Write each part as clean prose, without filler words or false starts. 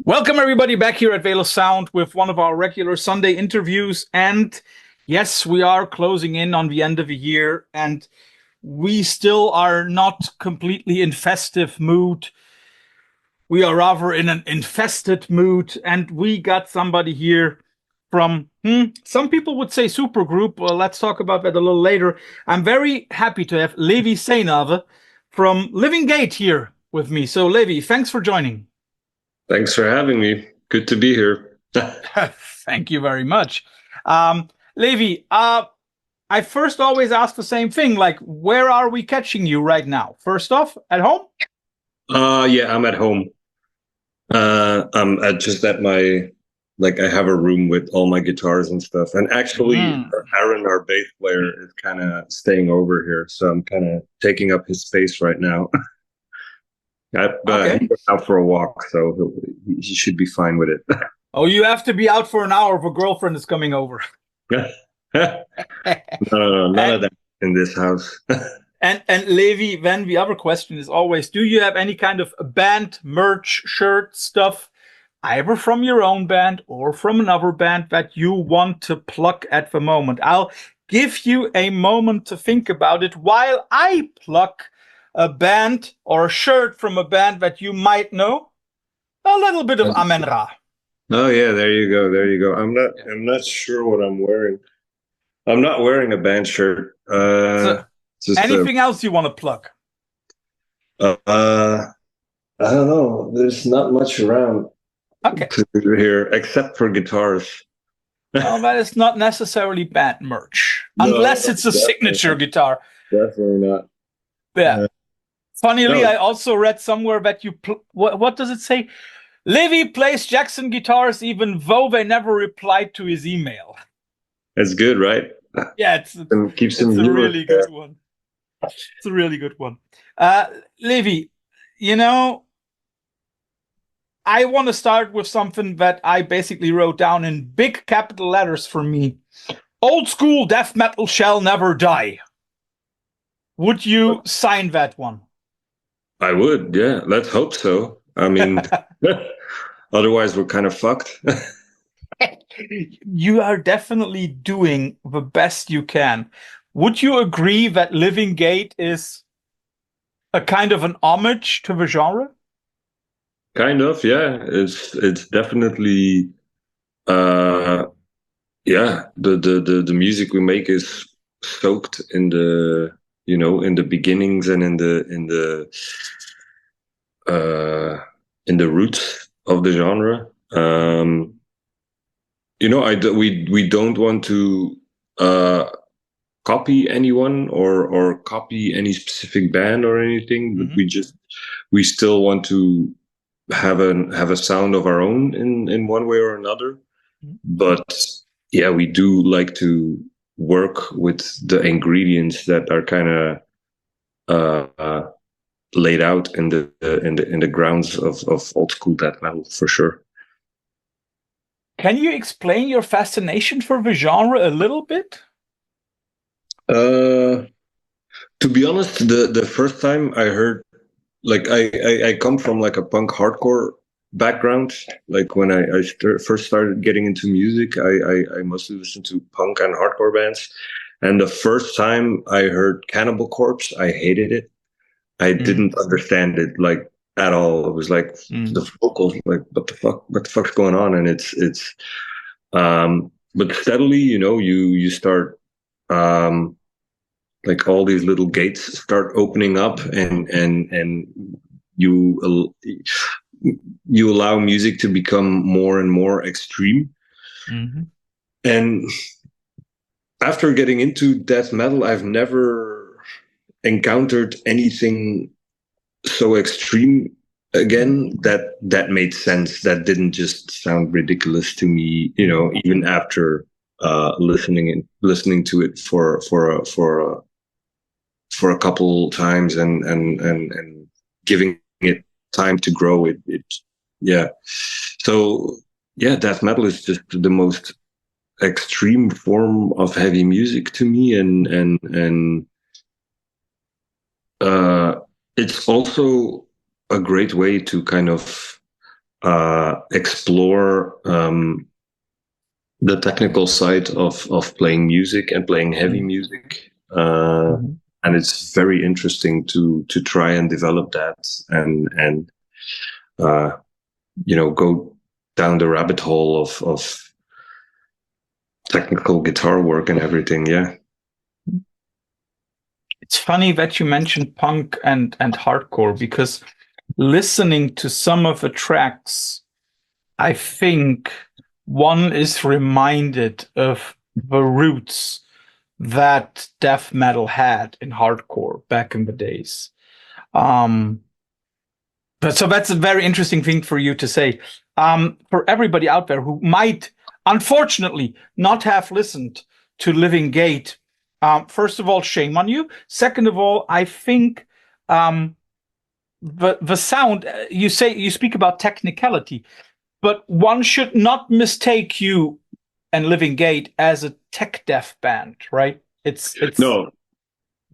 Welcome, everybody, back here at Veil of Sound with one of our regular Sunday interviews. And yes, we are closing in on the end of the year, and we still are not completely in festive mood. We are rather in an infested mood, and we got somebody here from, some people would say supergroup. Well, let's talk about that a little later. I'm very happy to have Levy from Living Gate here with me. So, Levy, thanks for joining. Thanks for having me. Good to be here. Thank you very much. Levy, I first always ask the same thing, like, where are we catching you right now? First off, at home? Yeah, I'm at home. I'm just at my, I have a room with all my guitars and stuff. And actually, Aaron, our bass player, is kind of staying over here. So I'm kind of taking up his space right now. Okay. He went out for a walk, so he should be fine with it. Oh, you have to be out for an hour if a girlfriend is coming over. No, none of that in this house. And Levy, then the other question is always, do you have any kind of band merch, shirt, stuff, either from your own band or from another band that you want to plug at the moment? I'll give you a moment to think about it while I pluck a band or a shirt from a band that you might know. A little bit of Amenra. Oh yeah, there you go. There you go. I'm not sure what I'm wearing. I'm not wearing a band shirt. Anything else you want to plug? I don't know. There's not much around here except for guitars. Well, that is not necessarily band merch, unless it's a signature guitar. Definitely not. Yeah. Funnily, I also read somewhere that you what does it say? Levy plays Jackson guitars even though they never replied to his email. That's good, right? Yeah, it's a really good one. It's a really good one. Levy, I want to start with something that I basically wrote down in big capital letters for me. Old school death metal shall never die. Would you sign that one? I would, yeah. Let's hope so. I mean, otherwise we're kind of fucked. You are definitely doing the best you can. Would you agree that Living Gate is a kind of an homage to the genre? Kind of, yeah. It's definitely yeah, the music we make is soaked in the in the beginnings and in the roots of the genre. We don't want to copy anyone or copy any specific band or anything, but we still want to have a sound of our own in one way or another. But yeah, we do like to work with the ingredients that are kind of laid out in the grounds of old school death metal, for sure. Can you explain your fascination for the genre a little bit? To be honest, the first time I heard, I come from like a punk hardcore background. Like when I first started getting into music, I mostly listened to punk and hardcore bands. And the first time I heard Cannibal Corpse, I hated it. I didn't understand it at all. It was like the vocals, like what the fuck's going on? And it's but steadily, you start like all these little gates start opening up, and you allow music to become more and more extreme. And after getting into death metal, I've never encountered anything so extreme again that made sense, that didn't just sound ridiculous to me, even after listening to it for a couple times and giving it time to grow. So yeah, death metal is just the most extreme form of heavy music to me, and it's also a great way to kind of explore the technical side of playing music and playing heavy music. And it's very interesting to try and develop that and go down the rabbit hole of technical guitar work and everything. Yeah. It's funny that you mentioned punk and hardcore, because listening to some of the tracks, I think one is reminded of the roots that death metal had in hardcore back in the days. But so that's a very interesting thing for you to say. For everybody out there who might, unfortunately, not have listened to Living Gate, first of all, shame on you. Second of all, I think the sound, you speak about technicality, but one should not mistake you and Living Gate as a tech death band, right? It's no,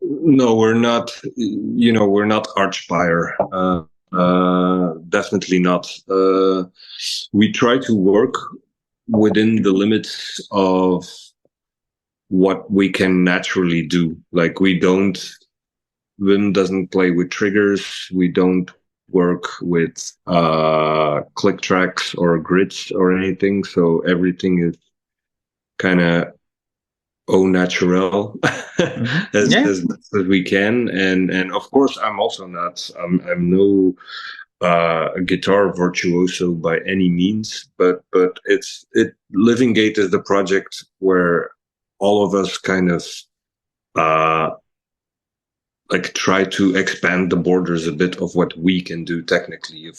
we're not. We're not Archfire. Definitely not. We try to work within the limits of what we can naturally do. Like Wim doesn't play with triggers. We don't work with click tracks or grids or anything. So everything is kind of au naturel as best as we can. And of course, I'm also not. I'm no guitar virtuoso by any means, but Living Gate is the project where all of us kind of like try to expand the borders a bit of what we can do technically.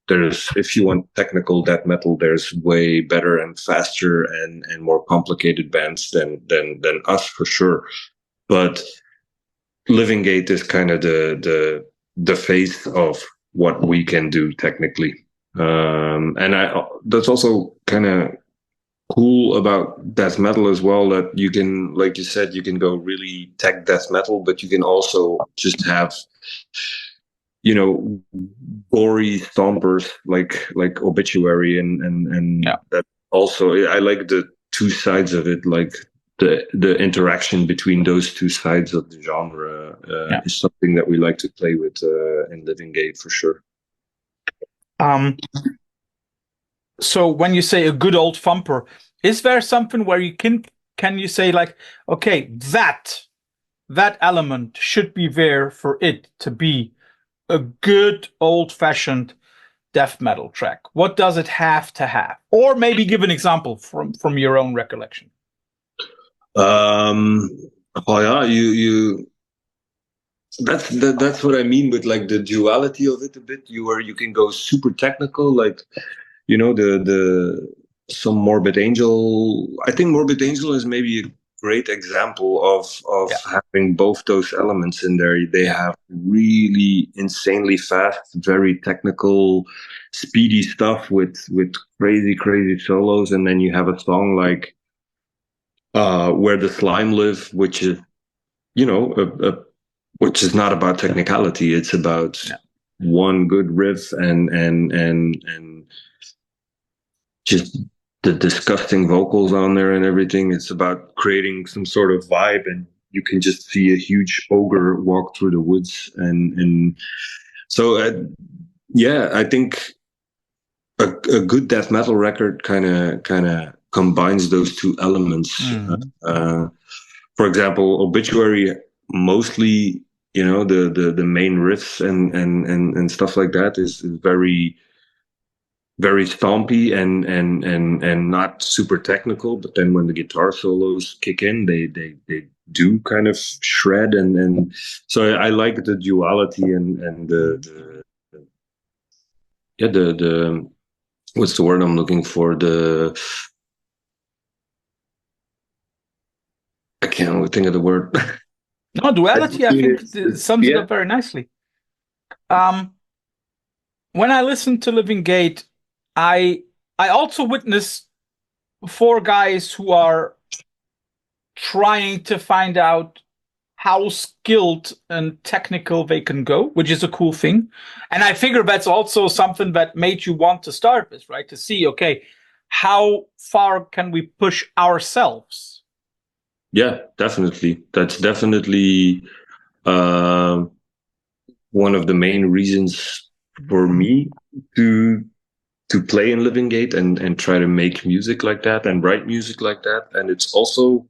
If you want technical death metal, there's way better and faster and more complicated bands than us for sure. But Living Gate is kind of the face of what we can do technically. And that's also kind of cool about death metal as well, that you can, like you said, you can go really tech death metal, but you can also just have gory stompers like Obituary and that also. I like the two sides of it, like the interaction between those two sides of the genre is something that we like to play with in Living Gate for sure. So when you say a good old thumper, is there something where you can you say like, okay, that element should be there for it to be a good old-fashioned death metal track? What does it have to have? Or maybe give an example from your own recollection. That's what I mean with like the duality of it a bit. You can go super technical, like the some Morbid Angel. I think Morbid Angel is maybe a great example of having both those elements in there. They have really insanely fast, very technical, speedy stuff with crazy solos, and then you have a song like Where the Slime Live, which is which is not about technicality. It's about one good riff and just the disgusting vocals on there and everything. It's about creating some sort of vibe, and you can just see a huge ogre walk through the woods. And so, I think a good death metal record kind of combines those two elements. For example, Obituary mostly, the main riffs and stuff like that is very, very stompy and not super technical. But then when the guitar solos kick in, they do kind of shred, and so I like the duality and the what's the word I'm looking for? I can't think of the word. No, duality, I think sums it up very nicely. When I listen to Living Gate, I also witness 4 guys who are trying to find out how skilled and technical they can go, which is a cool thing. And I figure that's also something that made you want to start this, right? To see, okay, how far can we push ourselves? Yeah, definitely. That's definitely one of the main reasons for me to play in Living Gate and try to make music like that and write music like that. And it's also,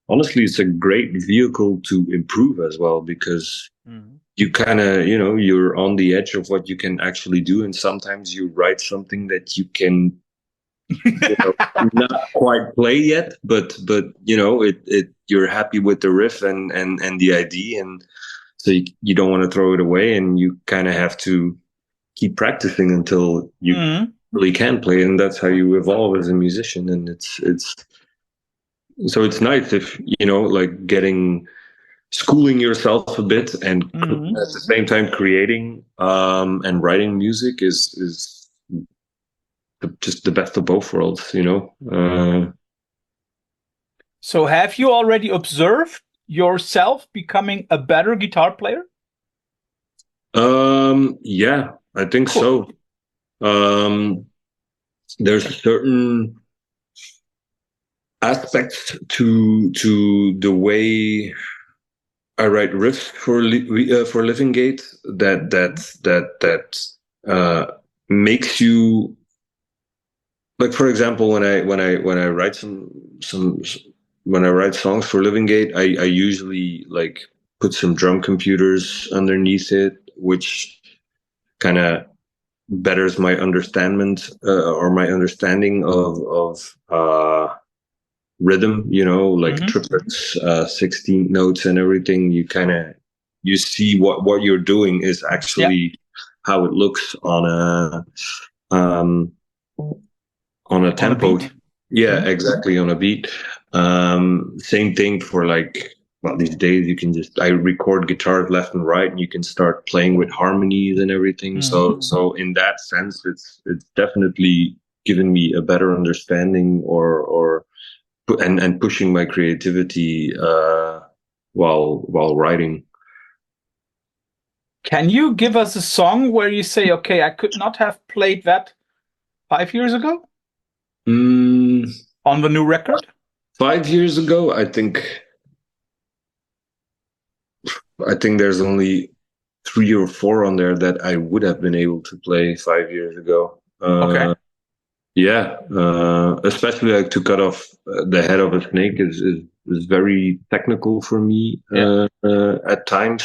honestly, it's a great vehicle to improve as well, because you kind of, you're on the edge of what you can actually do. And sometimes you write something that you can not quite play yet, but you're happy with the riff and the idea. And so you don't want to throw it away, and you kind of have to keep practicing until you really can play, and that's how you evolve as a musician. And it's so it's nice if like schooling yourself a bit, and at the same time creating and writing music is just the best of both worlds. So have you already observed yourself becoming a better guitar player? Yeah, I think so. There's certain aspects to the way I write riffs for Living Gate that makes you, like, for example, when I write when I write songs for Living Gate, I usually like put some drum computers underneath it, which kind of betters my understanding of rhythm, like triplets, 16 notes and everything. You see what you're doing is actually how it looks on a tempo. Yeah, exactly, on a beat. Same thing for, like, well, these days I record guitars left and right, and you can start playing with harmonies and everything. So in that sense, it's definitely given me a better understanding and pushing my creativity while writing. Can you give us a song where you say, okay, I could not have played that 5 years ago? On the new record? 5 years ago, I think there's only 3 or 4 on there that I would have been able to play 5 years ago. Okay. Yeah, especially like To Cut Off the Head of a Snake is very technical for me at times.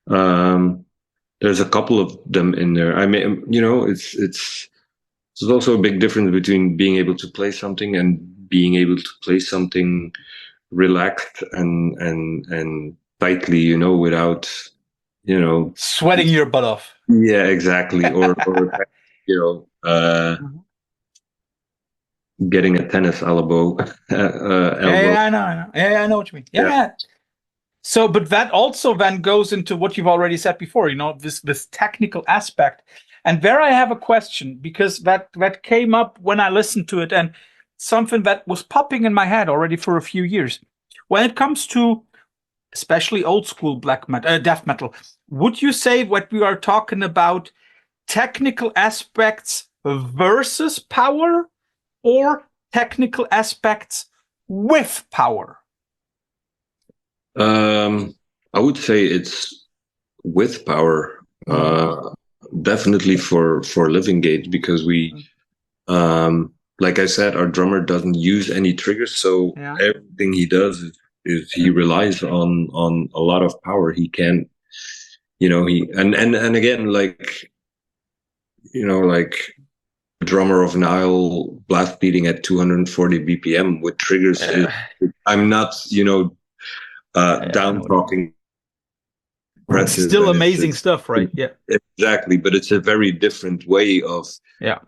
There's a couple of them in there. I mean, it's there's also a big difference between being able to play something and being able to play something relaxed and tightly, without, sweating your butt off. Yeah, exactly. Or getting a tennis elbow. Yeah, I know. Yeah, I know what you mean. Yeah. So, but that also then goes into what you've already said before, this technical aspect. And there I have a question, because that came up when I listened to it, and something that was popping in my head already for a few years. When it comes to especially old school death metal, would you say what we are talking about technical aspects versus power, or technical aspects with power? I would say it's with power. Definitely for Living Gate, because we, like I said, our drummer doesn't use any triggers, so everything he does is he relies on a lot of power. He can't, and again, like, like drummer of Nile blast beating at 240 BPM with triggers. I'm not, down talking. It's still amazing stuff, right? Yeah, exactly. But it's a very different way of. Yeah,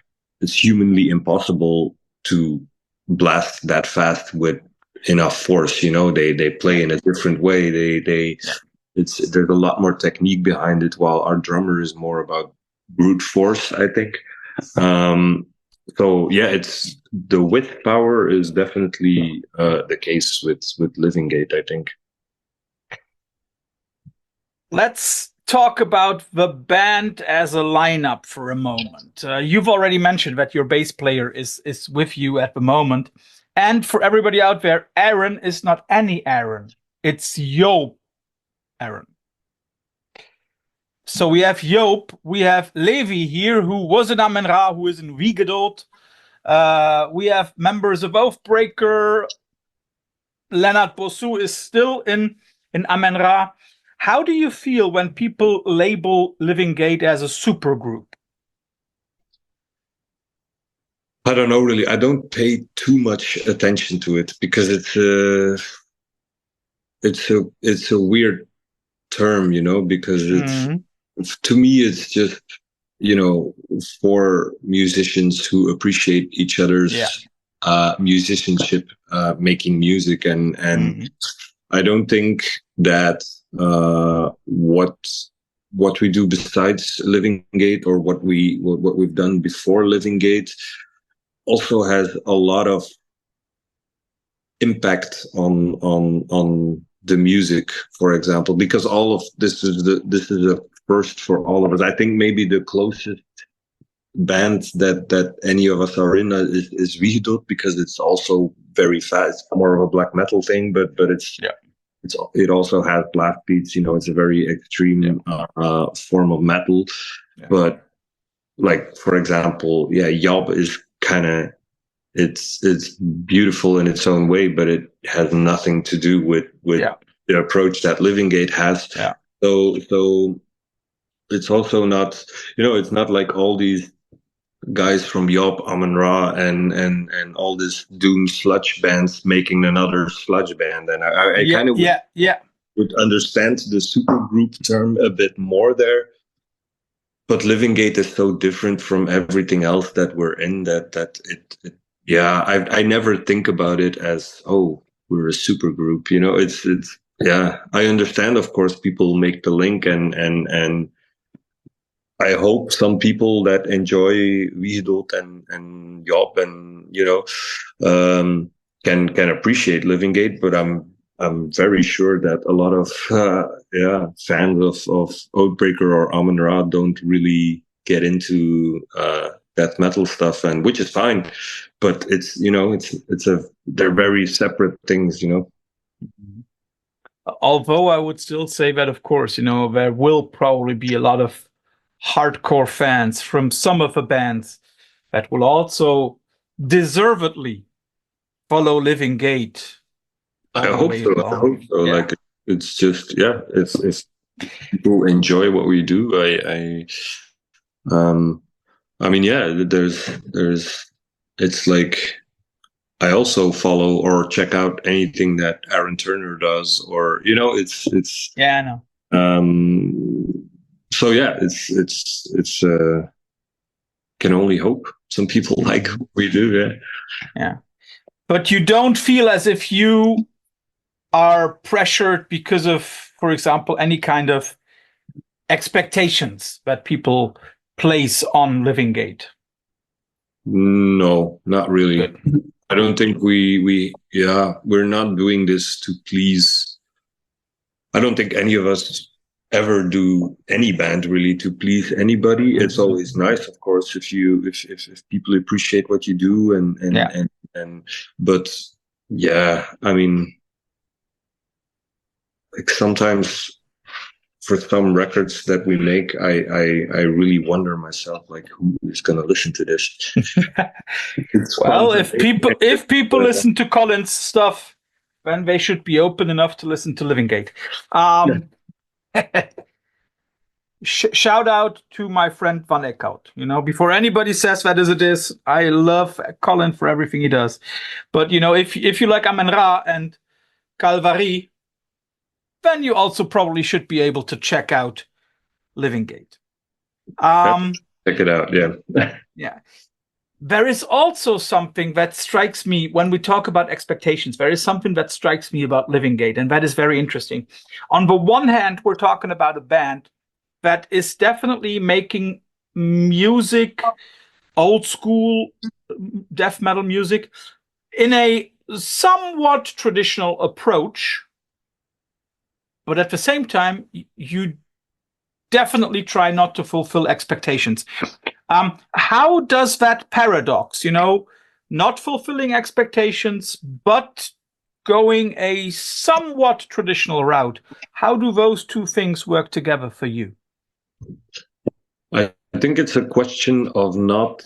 it's humanly impossible to blast that fast with enough force. They play in a different way. There's a lot more technique behind it, while our drummer is more about brute force, I think. So yeah, it's the width power is definitely the case with Living Gate, I think. let's talk about the band as a lineup for a moment. You've already mentioned that your bass player is with you at the moment. And for everybody out there, Aaron is not any Aaron. It's Joop Aaron. So we have Joop, we have Levy here, who was in Amenra, who is in Wiegedood. We have members of Oathbreaker. Lennart Bosu is still in Amenra. How do you feel when people label Living Gate as a supergroup? I don't know, really. I don't pay too much attention to it because it's a weird term, because to me it's just, for musicians who appreciate each other's musicianship, making music, and I don't think that what we do besides Living Gate, or what we've done before Living Gate, also has a lot of impact on the music, for example, because all of this is a first for all of us. I think maybe the closest band that any of us are in is Wiegedood, because it's also very fast. It's more of a black metal thing, but it also has blast beats. It's a very extreme form of metal. Yeah. But like, for example, Job is kind of, it's beautiful in its own way, but it has nothing to do with the approach that Living Gate has. Yeah. So it's also not, it's not like all these guys from Job, Amenra, and all this doom sludge bands making another sludge band. And I kind of would understand the supergroup term a bit more there. But Living Gate is so different from everything else that we're in that I never think about it as, oh, we're a supergroup. It's I understand, of course, people make the link, and I hope some people that enjoy Wiegedood and Job and can appreciate Living Gate, but I'm very sure that a lot of fans of Oathbreaker or Amenra don't really get into that metal stuff, and which is fine, but it's they're very separate things. Although I would still say that, of course, there will probably be a lot of hardcore fans from some of the bands that will also deservedly follow Living Gate. I hope so. Yeah. Like, it's just, if people enjoy what we do, there's it's like, I also follow or check out anything that Aaron Turner does, or it's I know. So it's can only hope some people like what we do. Yeah. But you don't feel as if you are pressured because of, for example, any kind of expectations that people place on Living Gate? No, not really. Good. I don't think we're not doing this to please. I don't think any of us ever do any band really to please anybody. It's always nice, of course, if people appreciate what you do, but I mean, like, sometimes for some records that we make, I really wonder myself, like, who is going to listen to this? Well, if people listen to Colin's stuff, then they should be open enough to listen to Living Gate. Shout out to my friend Van Eckhout. Before anybody says that as it is, I love Colin for everything he does. But if you like Amenra and Calvary, then you also probably should be able to check out Living Gate. Check it out, yeah. There is also something that strikes me when we talk about expectations. There is something that strikes me about Living Gate, and that is very interesting. On the one hand, we're talking about a band that is definitely making music, old school death metal music, in a somewhat traditional approach. but at the same time, you definitely try not to fulfill expectations. How does that paradox, not fulfilling expectations, but going a somewhat traditional route, how do those two things work together for you? I think it's a question of not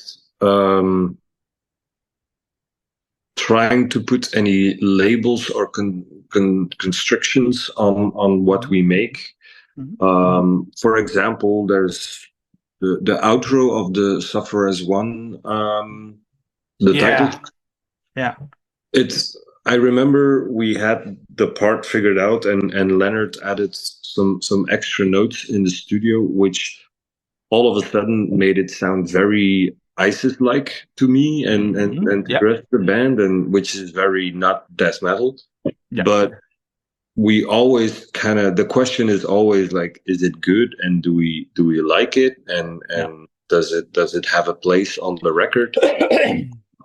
trying to put any labels or constrictions on what we make. For example, there's the outro of the Suffer as One, the title. Yeah. I remember we had the part figured out, and Leonard added some extra notes in the studio, which all of a sudden made it sound very ISIS-like to me and to the rest of the band, and which is very not death metal. Yeah. But we always the question is always like, is it good, and do we like it, and does it have a place on the record?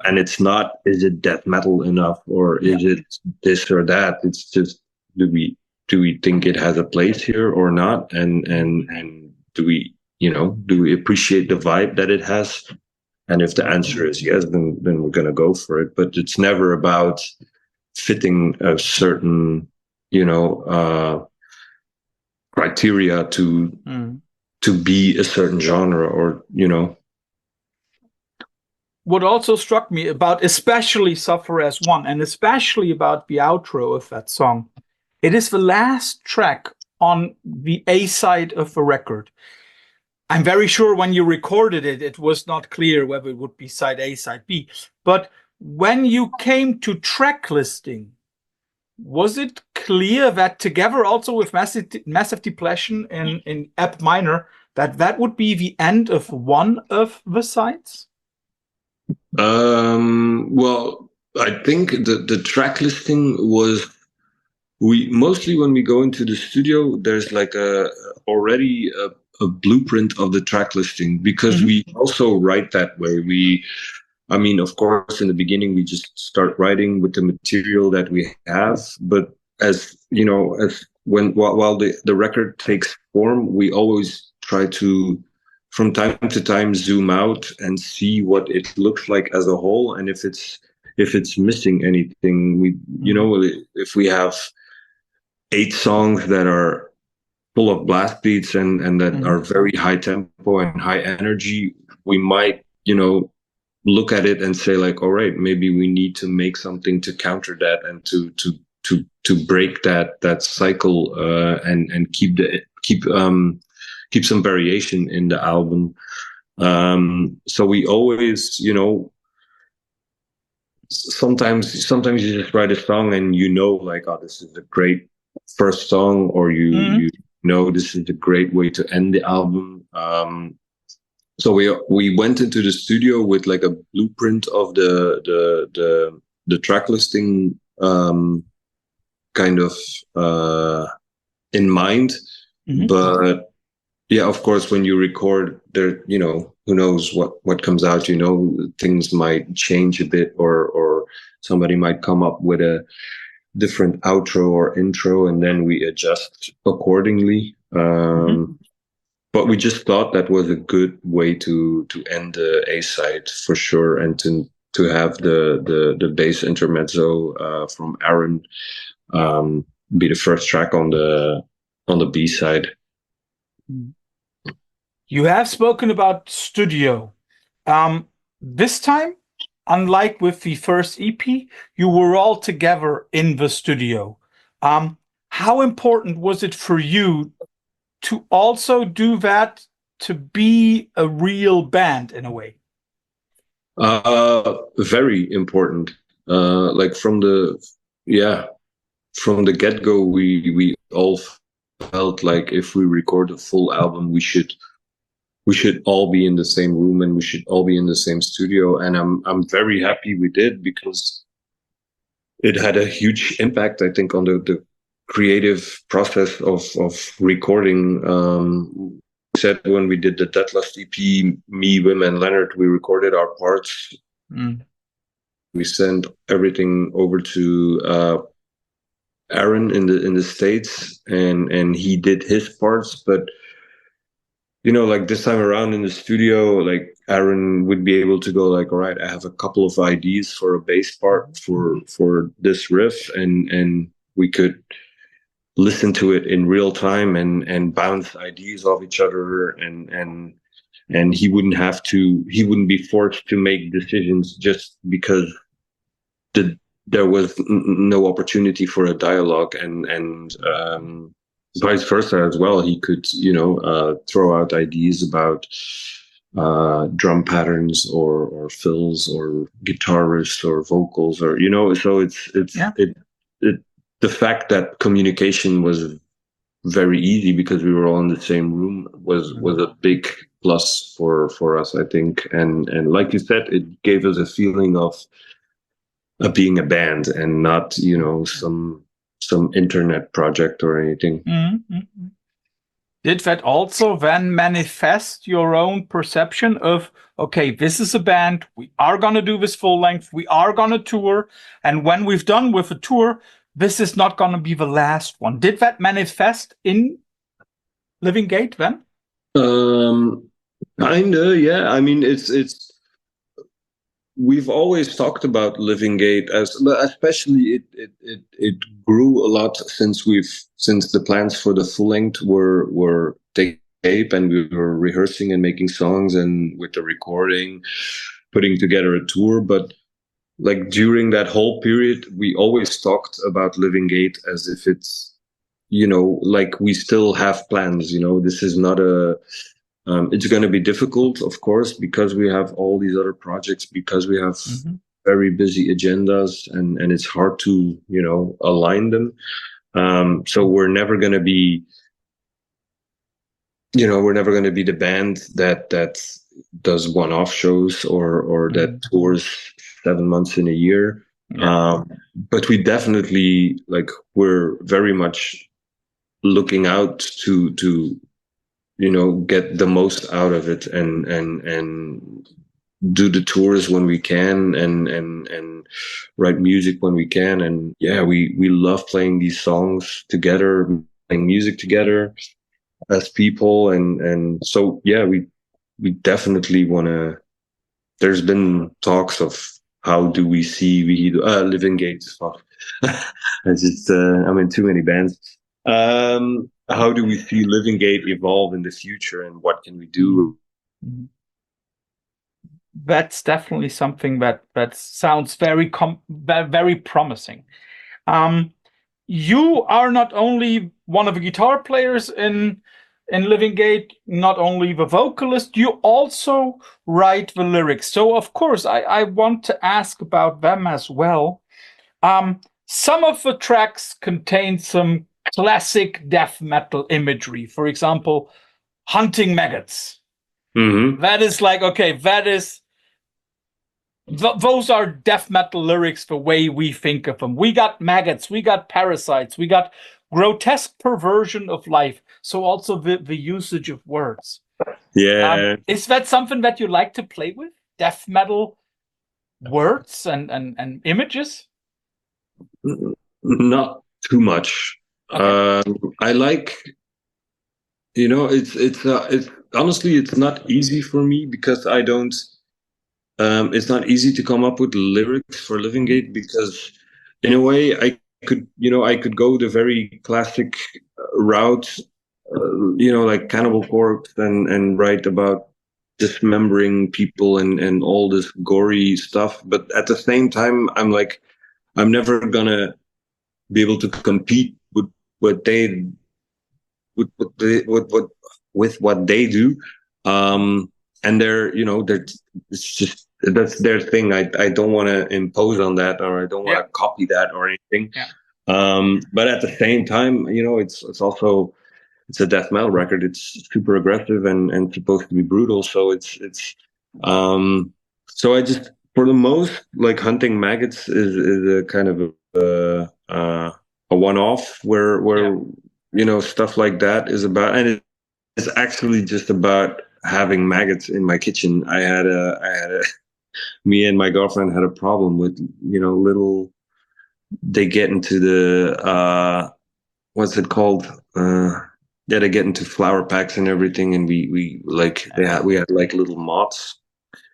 And it's not, is it death metal enough, or is it this or that? It's just, do we think it has a place here or not? And do we appreciate the vibe that it has? And if the answer is yes, then we're going to go for it. But it's never about fitting a certain, criteria to be a certain genre, or, What also struck me about especially Suffer as One, and especially about the outro of that song, it is the last track on the A side of the record. I'm very sure when you recorded it, it was not clear whether it would be side A, side B. But when you came to track listing, was it clear that together also with Massive Depletion in Ep minor, that would be the end of one of the sides? Well, I think the track listing was, mostly when we go into the studio, there's like already a blueprint of the track listing, because we also write that way. Of course, in the beginning, we just start writing with the material that we have. But while the record takes form, we always try to, from time to time, zoom out and see what it looks like as a whole. And if it's missing anything, if we have 8 songs that are full of blast beats and that are very high tempo and high energy, we might, look at it and say like, all right, maybe we need to make something to counter that, and to break that cycle, and keep some variation in the album. So we always, sometimes you just write a song and like, oh, this is a great first song, or you know this is a great way to end the album. So we went into the studio with like a blueprint of the track listing, kind of in mind. But yeah, of course, when you record there, who knows what comes out, things might change a bit, or somebody might come up with a different outro or intro, and then we adjust accordingly. But we just thought that was a good way to end the A side for sure, and to have the bass intermezzo from Aaron be the first track on the B side. You have spoken about studio. This time, unlike with the first EP, you were all together in the studio. How important was it for you to also do that, to be a real band in a way? Very important. Like from the get-go, we all felt like if we record a full album, we should all be in the same room, and we should all be in the same studio. And I'm very happy we did, because it had a huge impact, I think, on the creative process of recording. Said when we did the Deathlust EP, me, Wim, and Leonard, we recorded our parts. We sent everything over to Aaron in the States, and he did his parts, but like this time around in the studio, like Aaron would be able to go like, all right, I have a couple of ideas for a bass part for this riff, and we could listen to it in real time and bounce ideas off each other, and he wouldn't be forced to make decisions just because there was no opportunity for a dialogue, and vice versa as well. He could throw out ideas about drum patterns or fills or guitarists or vocals, or so it the fact that communication was very easy because we were all in the same room was a big plus for us, I think. And like you said, it gave us a feeling of being a band and not some internet project or anything. Mm-hmm. Did that also then manifest your own perception of, okay, this is a band, we are going to do this full length, we are going to tour, and when we've done with a tour, this is not going to be the last one? Did that manifest in Living Gate then? Kinda, yeah. I mean, it's we've always talked about Living Gate especially it grew a lot since the plans for the full length were tape, and we were rehearsing and making songs, and with the recording, putting together a tour. But like during that whole period, we always talked about Living Gate as if it's like we still have plans. This is not a it's going to be difficult, of course, because we have all these other projects, because we have very busy agendas, and it's hard to, align them. So we're never going to be, the band that does one-off shows or that tours 7 months in a year. Yeah. But we definitely, we're very much looking out to get the most out of it and do the tours when we can and write music when we can. And yeah, we love playing these songs together, playing music together as people. And so, yeah, we definitely want to, there's been talks of how do we see Living Gates. I'm in too many bands. How do we see Living Gate evolve in the future, and what can we do? That's definitely something that sounds very very promising. You are not only one of the guitar players in Living Gate, not only the vocalist, you also write the lyrics. So of course I want to ask about them as well. Some of the tracks contain some classic death metal imagery. For example, hunting maggots. That is like, okay, that is those are death metal lyrics the way we think of them. We got maggots, we got parasites, we got grotesque perversion of life. So also the usage of words. Yeah. Is that something that you like to play with? Death metal words and images? Not too much. Okay. I like, it's honestly, it's not easy for me because I don't. It's not easy to come up with lyrics for Living Gate because, in a way, I could go the very classic route, like Cannibal Corpse, and write about dismembering people and all this gory stuff. But at the same time, I'm like, I'm never gonna be able to compete with what they with what they do. And it's just, that's their thing. I don't want to impose on that, or I don't want to copy that or anything. Yeah. But at the same time, it's also, it's a death metal record. It's super aggressive and supposed to be brutal. So so I just, for the most, like, hunting maggots is a kind of a one-off where stuff like that is about, and it's actually just about having maggots in my kitchen. I had a me and my girlfriend had a problem with little they get into the what's it called? Yeah, they get into flower packs and everything, and we like we had like little moths.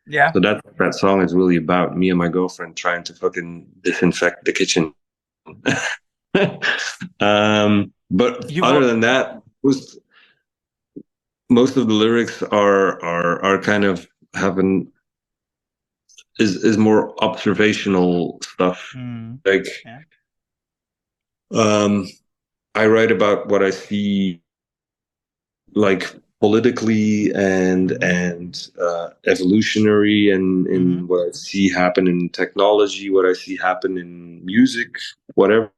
Yeah. So that song is really about me and my girlfriend trying to fucking disinfect the kitchen. But other than that, most of the lyrics are kind of having is more observational stuff. Like I write about what I see, like politically and evolutionary, and in what I see happen in technology, what I see happen in music, whatever,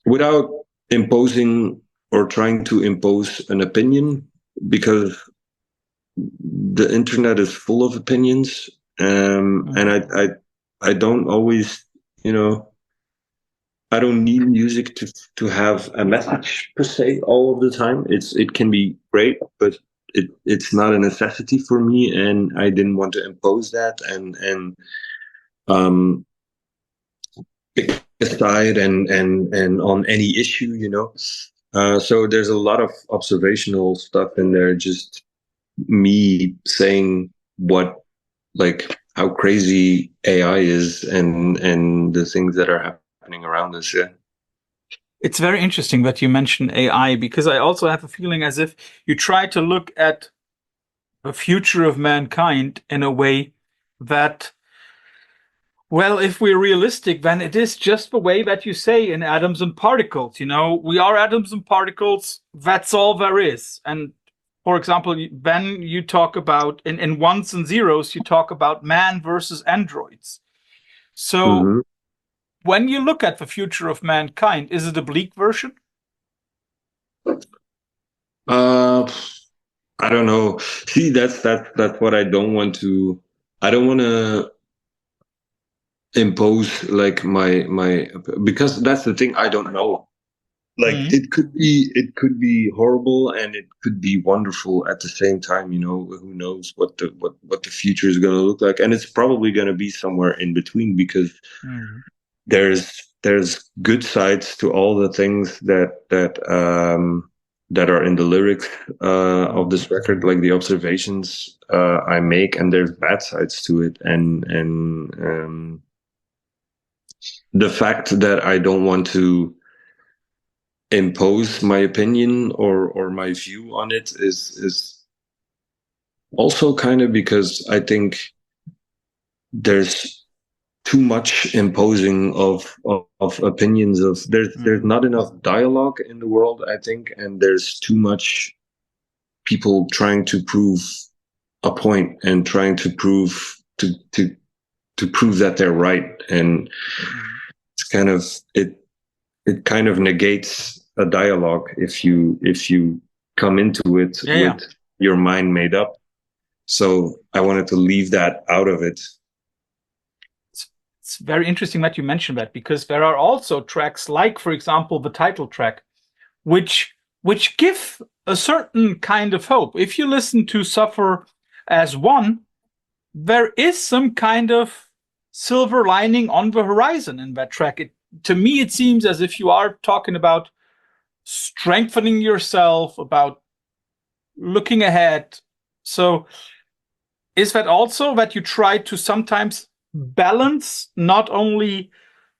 without imposing or trying to impose an opinion, because the internet is full of opinions, and I don't always, I don't need music to have a message per se all of the time. It can be great, but it's not a necessity for me, and I didn't want to impose that and pick a side and on any issue, So there's a lot of observational stuff in there, just me saying how crazy AI is and the things that are happening around us. Yeah. It's very interesting that you mention AI, because I also have a feeling as if you try to look at the future of mankind in a way that, well, if we're realistic, then it is just the way that you say in atoms and particles. We are atoms and particles. That's all there is. And for example, then you talk about in ones and zeros, you talk about man versus androids. So when you look at the future of mankind, is it a bleak version? I don't know. See, that's what I don't want to. I don't want to impose like my because that's the thing. I don't know. Like it could be horrible and it could be wonderful at the same time. Who knows what the future is going to look like, and it's probably going to be somewhere in between, because there's good sides to all the things that are in the lyrics of this record, like the observations I make, and there's bad sides to it, and the fact that I don't want to impose my opinion or my view on it is also kind of because I think there's too much imposing of opinions. There's not enough dialogue in the world, I think, and there's too much people trying to prove a point and trying to prove to prove that they're right, and it's kind of it kind of negates a dialogue if you come into it with your mind made up. So I wanted to leave that out of it. It's very interesting that you mentioned that, because there are also tracks like, for example, the title track, which give a certain kind of hope. If you listen to Suffer as One, there is some kind of silver lining on the horizon in that track. To me, it seems as if you are talking about strengthening yourself, about looking ahead. So is that also that you try to sometimes balance not only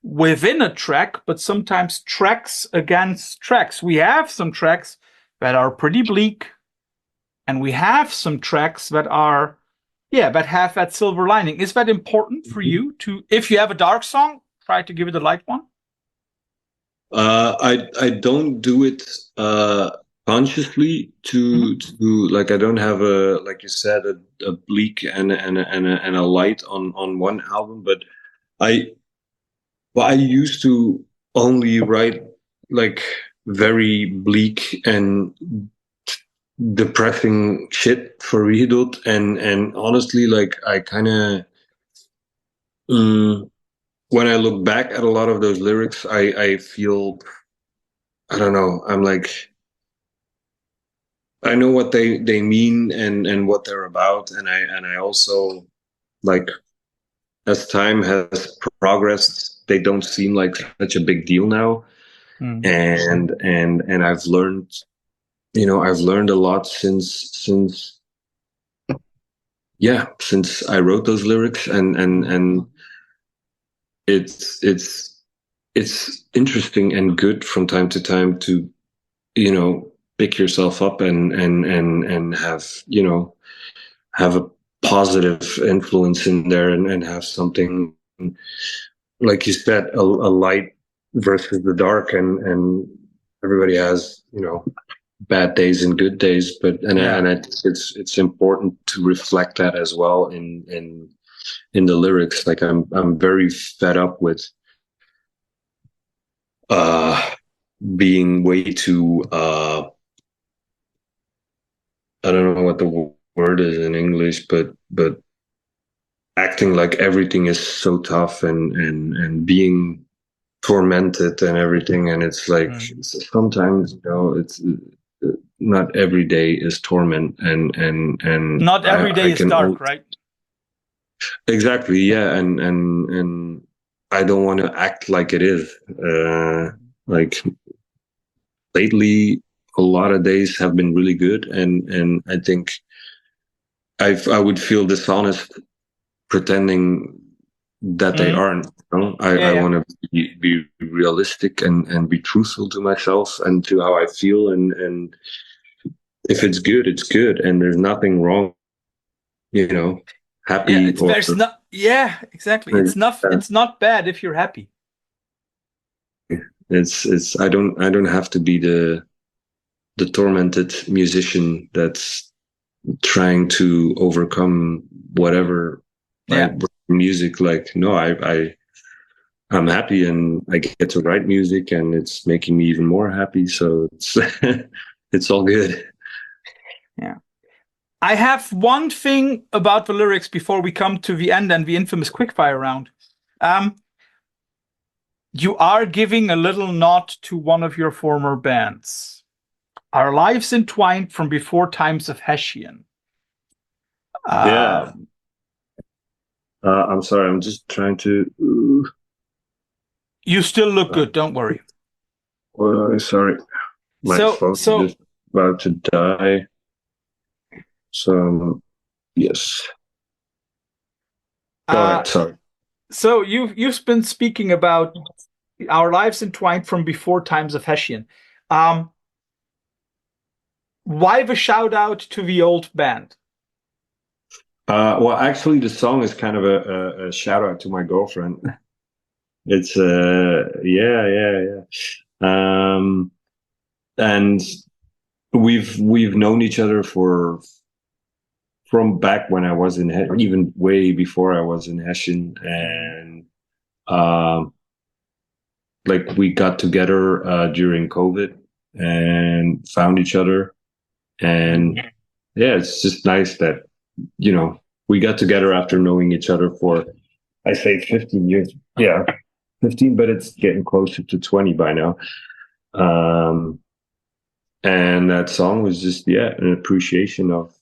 within a track, but sometimes tracks against tracks? We have some tracks that are pretty bleak, and we have some tracks that are, that have that silver lining. Is that important for you to, if you have a dark song, try to give it a light one? I don't do it consciously to like, I don't have a, like you said, a bleak and a light on one album, but I used to only write like very bleak and depressing shit for Wiegedood, and honestly, like, I kind of when I look back at a lot of those lyrics, I feel, I don't know, I'm like, I know what they mean and what they're about, and I also, like, as time has progressed, they don't seem like such a big deal now. And I've learned, I've learned a lot since I wrote those lyrics, and it's interesting and good from time to time to, pick yourself up and have a positive influence in there, and have something, like you said, a light versus the dark, and everybody has, bad days and good days, and I think it's important to reflect that as well in the lyrics. Like I'm very fed up with being way too I don't know what the word is in English, but acting like everything is so tough, and being tormented and everything. And it's like, sometimes, it's not every day is torment, and not every day is dark, right? Exactly, yeah. And I don't want to act like it is. Like, lately, a lot of days have been really good, and I think I would feel dishonest pretending that they aren't. I want to be realistic and be truthful to myself and to how I feel, and if it's good, it's good, and there's nothing wrong. Happy. Exactly. It's not bad if you're happy. It's I don't have to be the tormented musician that's trying to overcome whatever by music. Like, no, I'm happy, and I get to write music, and it's making me even more happy. So it's it's all good. Yeah. I have one thing about the lyrics before we come to the end and the infamous quickfire round. You are giving a little nod to one of your former bands. Our lives entwined from before times of Hessian. I'm sorry. I'm just trying to. You still look good. Don't worry. Sorry. My phone is just about to die. So, yes. Go ahead. Sorry. So you've been speaking about our lives entwined from before times of Hessian. Why the shout out to the old band? Well, actually, the song is kind of a shout out to my girlfriend. It's yeah. And we've known each other from back when I was in even way before I was in Hessian, and like, we got together during COVID and found each other, and it's just nice that we got together after knowing each other for, I say, 15 years. Yeah, 15, but it's getting closer to 20 by now. And that song was just an appreciation of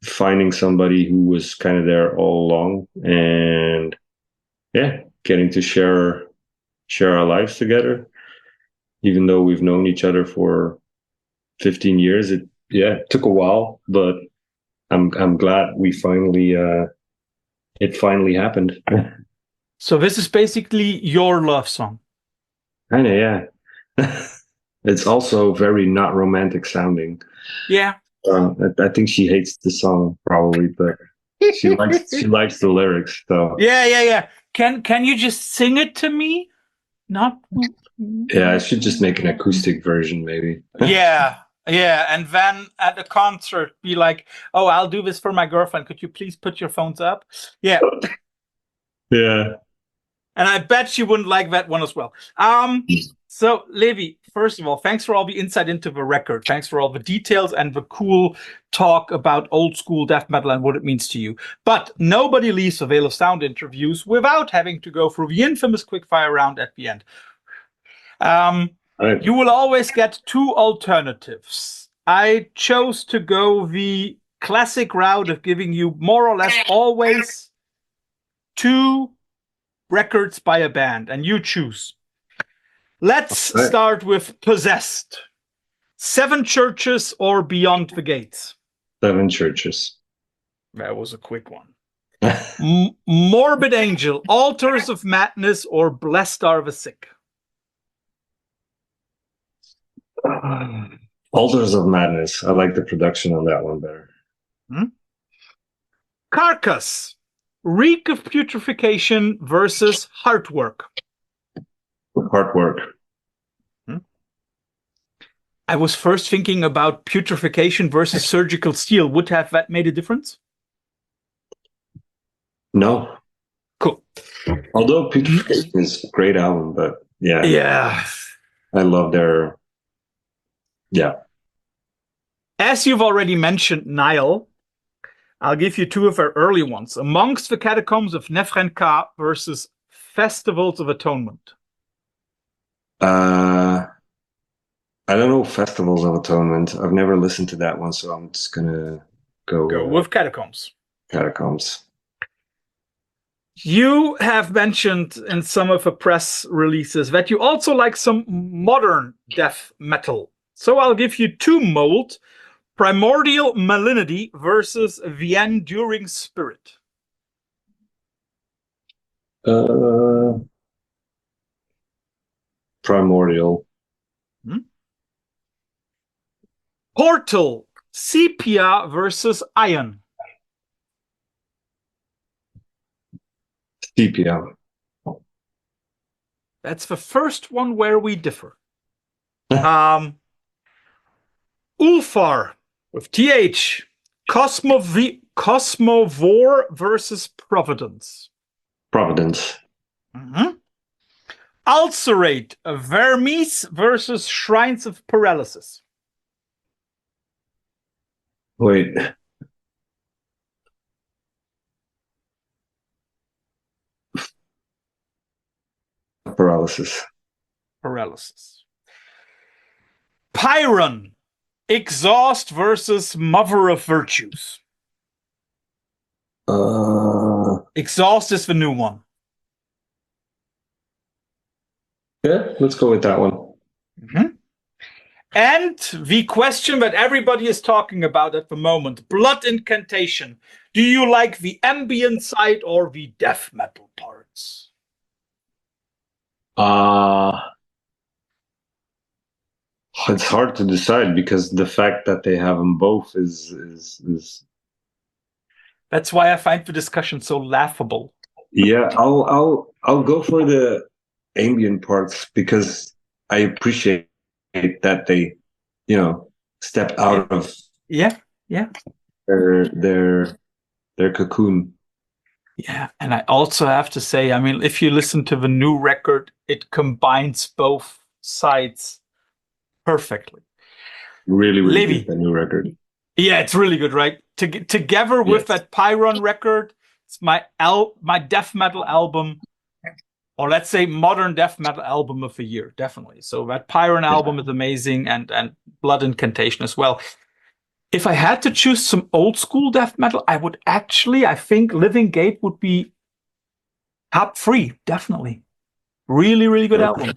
finding somebody who was kind of there all along, and getting to share our lives together. Even though we've known each other for 15 years, it took a while, but I'm glad we finally it finally happened. So this is basically your love song. Kinda, yeah. It's also very not romantic sounding. Yeah. I think she hates the song probably, but she likes the lyrics. So yeah. Can you just sing it to me? Not. Yeah, I should just make an acoustic version, maybe. Yeah, and then at a concert, be like, "Oh, I'll do this for my girlfriend. Could you please put your phones up?" Yeah. Yeah. And I bet she wouldn't like that one as well. So, Levy, first of all, thanks for all the insight into the record. Thanks for all the details and the cool talk about old school death metal and what it means to you. But nobody leaves the Veil of Sound interviews without having to go through the infamous quickfire round at the end. You will always get two alternatives. I chose to go the classic route of giving you more or less always two records by a band, and you choose. Let's start with Possessed. 7 Churches or Beyond the Gates? 7 Churches. That was a quick one. Morbid Angel, Altars of Madness, or Blessed Are the Sick? Altars of Madness. I like the production on that one better. Carcass, Reek of Putrefaction versus Heartwork. Heartwork. I was first thinking about Putrefaction versus Surgical Steel. Would have that made a difference? No. Cool. Although Putrefaction is a great album, but yeah. Yeah. I love their... Yeah. As you've already mentioned, Niall, I'll give you 2 of our early ones. Amongst the Catacombs of Nefrenka versus Festivals of Atonement. I don't know Festivals of Atonement. I've never listened to that one, so I'm just gonna go with Catacombs. Catacombs. You have mentioned in some of the press releases that you also like some modern death metal. So I'll give you 2 mold. Primordial Malignity versus The Enduring Spirit. Primordial. Portal, Sepia versus Iron. Sepia. That's the first one where we differ. Ulfar with TH. Cosmovore versus Providence. Providence. Ulcerate, Vermes versus Shrines of Paralysis. Wait. Paralysis. Pyron, Exhaust versus Mother of Virtues. Exhaust is the new one. Yeah, let's go with that one. And the question that everybody is talking about at the moment, Blood Incantation. Do you like the ambient side or the death metal parts? It's hard to decide because the fact that they have them both is... That's why I find the discussion so laughable. Yeah, I'll go for the ambient parts because I appreciate that they, step out of their cocoon. Yeah, and I also have to say, if you listen to the new record, it combines both sides perfectly. Really Levy, good, the new record. Yeah, it's really good, right? Together with that Pyron record, it's my death metal album, or let's say modern death metal album of the year, definitely. So that Pyron album is amazing, and Blood Incantation as well. If I had to choose some old school death metal, I think Living Gate would be top 3, definitely. Really, really good album.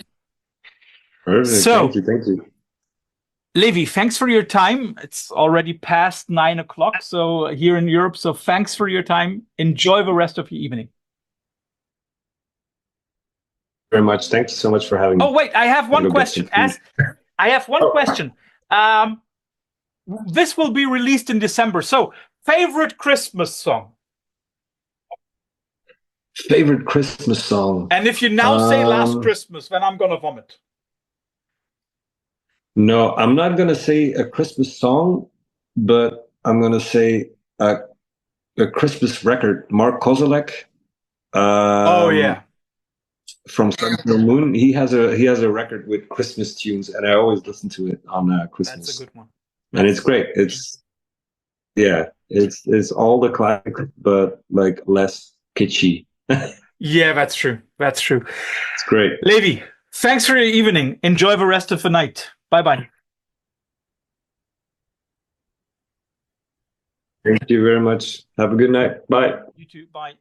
Perfect. So, thank you. Levy, thanks for your time. It's already past 9 o'clock, so here in Europe. So thanks for your time. Enjoy the rest of your evening. Very much. Thank you so much for having me. Oh, wait, I have one question. Question. This will be released in December. So, favorite Christmas song? Favorite Christmas song? And if you now say Last Christmas, then I'm going to vomit. No, I'm not going to say a Christmas song, but I'm going to say a Christmas record. Mark Kozelek. From Sun to Moon. He has a record with Christmas tunes, and I always listen to it on Christmas. That's a good one. And it's great. It's all the classics, but like less kitschy. Yeah, that's true. That's true. It's great. Levy, thanks for your evening. Enjoy the rest of the night. Bye-bye. Thank you very much. Have a good night. Bye. You too. Bye.